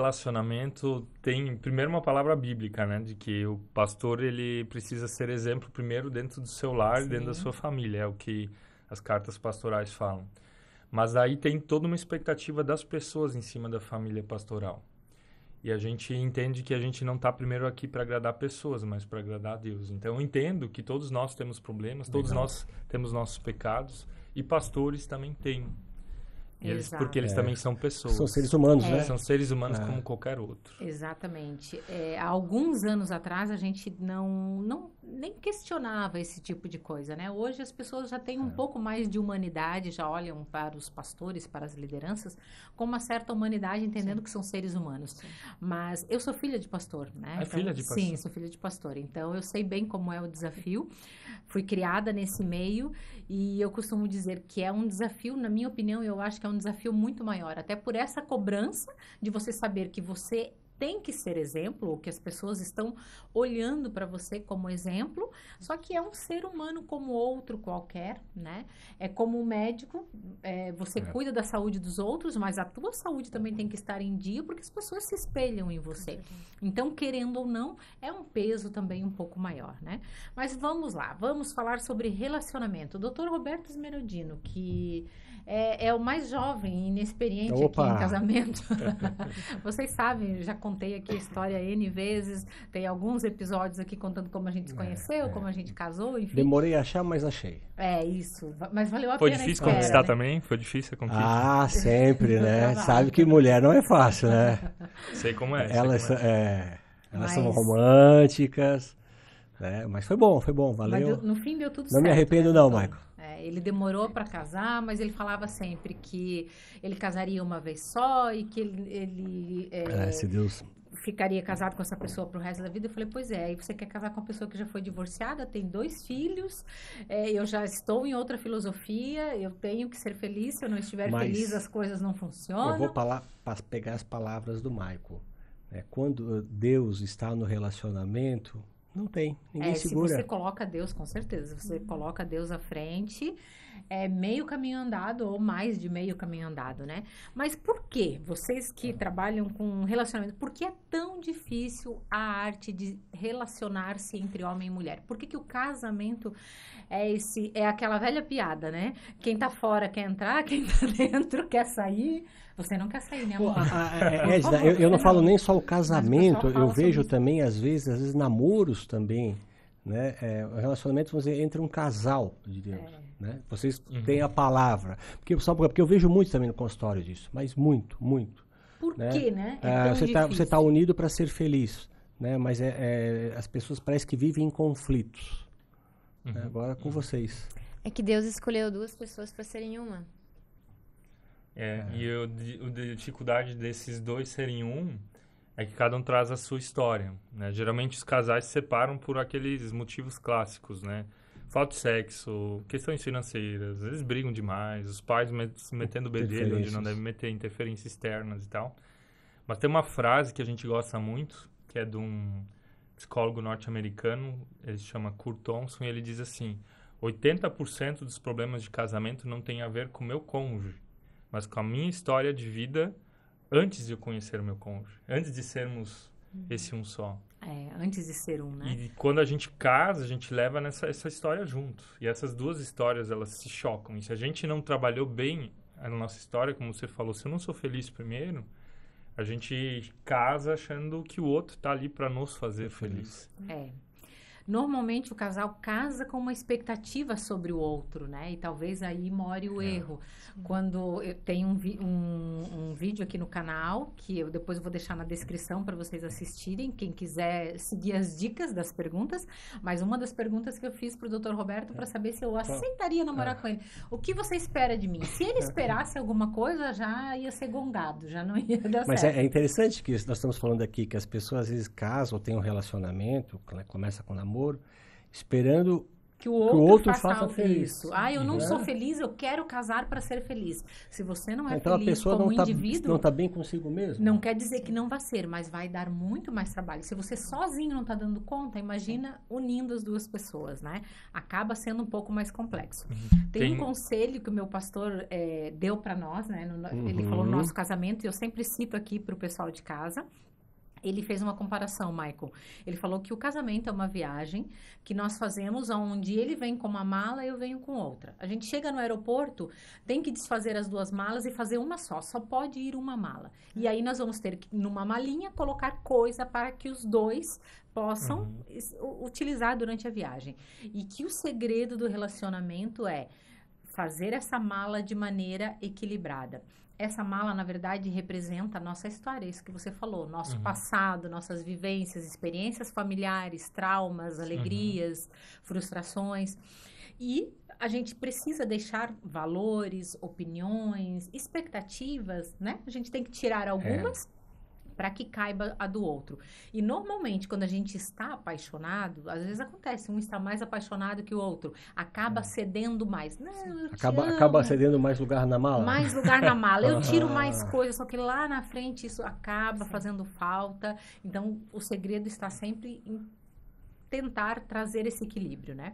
relacionamento tem, primeiro, uma palavra bíblica, né? De que o pastor, ele precisa ser exemplo primeiro dentro do seu lar e dentro da sua família. É o que as cartas pastorais falam. Mas aí tem toda uma expectativa das pessoas em cima da família pastoral. E a gente entende que a gente não está primeiro aqui para agradar pessoas, mas para agradar a Deus. Então, eu entendo que todos nós temos problemas, todos nós temos nossos pecados, e pastores também têm. Porque eles também são pessoas. São seres humanos, né? São seres humanos como qualquer outro. Exatamente. Há alguns anos atrás, a gente nem questionava esse tipo de coisa, né? Hoje as pessoas já têm um pouco mais de humanidade, já olham para os pastores, para as lideranças, com uma certa humanidade, entendendo que são seres humanos. Mas eu sou filha de pastor, né? É filha de pastor? Sim, sou filha de pastor. Então, eu sei bem como é o desafio. Fui criada nesse meio e eu costumo dizer que é um desafio, na minha opinião, eu acho que é um desafio muito maior, até por essa cobrança de você saber que você tem que ser exemplo, ou que as pessoas estão olhando para você como exemplo, só que é um ser humano como outro qualquer, né? É como um médico, você cuida da saúde dos outros, mas a tua saúde também tem que estar em dia, porque as pessoas se espelham em você. Então, querendo ou não, é um peso também um pouco maior, né? Mas vamos lá, vamos falar sobre relacionamento. O Dr. Roberto Smeraldino, que é o mais jovem e inexperiente aqui em casamento. Vocês sabem, já contei aqui a história N vezes, tem alguns episódios aqui contando como a gente se conheceu, como a gente casou, enfim. Demorei a achar, mas achei. É, isso. Mas valeu a Foi pena. Foi difícil espera, conquistar né? também? Foi difícil a conquista? Ah, sempre, né? Sabe que mulher não é fácil, né? Sei como é. Elas são românticas, né? Mas foi bom, valeu. Mas no fim deu tudo certo. Não me arrependo não, Michael. Ele demorou para casar, mas ele falava sempre que ele casaria uma vez só e que ele se Deus ficaria casado com essa pessoa pro resto da vida. Eu falei, pois é, aí você quer casar com uma pessoa que já foi divorciada, tem 2 filhos, eu já estou em outra filosofia, eu tenho que ser feliz, se eu não estiver feliz as coisas não funcionam. Eu vou pegar as palavras do Michael. Quando Deus está no relacionamento, não tem, ninguém segura. Se você coloca Deus, com certeza, se você coloca Deus à frente, é meio caminho andado ou mais de meio caminho andado, né? Mas por que, vocês que trabalham com relacionamento, por que é tão difícil a arte de relacionar-se entre homem e mulher? Por que o casamento é aquela velha piada, né? Quem tá fora quer entrar, quem tá dentro quer sair. Você não quer sair, né, amor? Eu não falo nem só o casamento, eu vejo também, às vezes, namoros também, né? Relacionamentos, vamos dizer, entre um casal de Deus, né? Vocês têm a palavra. Porque eu vejo muito também no consultório disso, mas muito, muito. Por quê, né? Você tá unido para ser feliz, né? Mas as pessoas parecem que vivem em conflitos. Né? Agora com vocês. É que Deus escolheu 2 pessoas para serem uma. E a dificuldade desses 2 serem um é que cada um traz a sua história, né? Geralmente os casais se separam por aqueles motivos clássicos, né? Falta de sexo, questões financeiras, eles brigam demais, os pais se metendo bedelho onde não devem meter, interferências externas e tal. Mas tem uma frase que a gente gosta muito, que é de um psicólogo norte-americano, ele se chama Kurt Thompson, e ele diz assim: 80% dos problemas de casamento não tem a ver com o meu cônjuge, mas com a minha história de vida antes de eu conhecer o meu cônjuge, antes de sermos esse um só. Antes de ser um, né? E quando a gente casa, a gente leva essa história junto. E essas 2 histórias, elas se chocam. E se a gente não trabalhou bem a nossa história, como você falou, se eu não sou feliz primeiro, a gente casa achando que o outro tá ali para nos fazer feliz. Normalmente o casal casa com uma expectativa sobre o outro, né? E talvez aí more o erro. Quando eu tenho um vídeo aqui no canal, que eu depois vou deixar na descrição para vocês assistirem, quem quiser seguir as dicas das perguntas, mas uma das perguntas que eu fiz pro Dr. Roberto para saber se eu aceitaria namorar com ele. O que você espera de mim? Se ele esperasse alguma coisa, já ia ser gongado, já não ia dar certo. Mas é interessante que nós estamos falando aqui que as pessoas às vezes casam ou têm um relacionamento, né, começa com namoro, esperando que o outro faça faça feliz. isso. Ah, eu não sou feliz, eu quero casar para ser feliz. Se você não é então, feliz a pessoa como não indivíduo... não está bem consigo mesmo? Não quer dizer que não vai ser, mas vai dar muito mais trabalho. Se você sozinho não está dando conta, imagina unindo as duas pessoas, né? Acaba sendo um pouco mais complexo. Tem um conselho que o meu pastor deu para nós, né? Ele falou no nosso casamento, e eu sempre cito aqui para o pessoal de casa. Ele fez uma comparação, Michael. Ele falou que o casamento é uma viagem que nós fazemos onde ele vem com uma mala e eu venho com outra. A gente chega no aeroporto, tem que desfazer as duas malas e fazer uma só pode ir uma mala. E aí nós vamos ter que, numa malinha, colocar coisa para que os dois possam utilizar durante a viagem. E que o segredo do relacionamento é fazer essa mala de maneira equilibrada. Essa mala, na verdade, representa a nossa história, isso que você falou, nosso passado, nossas vivências, experiências familiares, traumas, alegrias, frustrações. E a gente precisa deixar valores, opiniões, expectativas, né? A gente tem que tirar algumas para que caiba a do outro. E normalmente, quando a gente está apaixonado, às vezes acontece, um está mais apaixonado que o outro, acaba cedendo mais. Não, eu acaba cedendo mais lugar na mala? Mais lugar na mala. Eu tiro mais coisas, só que lá na frente isso acaba fazendo falta. Então, o segredo está sempre em tentar trazer esse equilíbrio, né?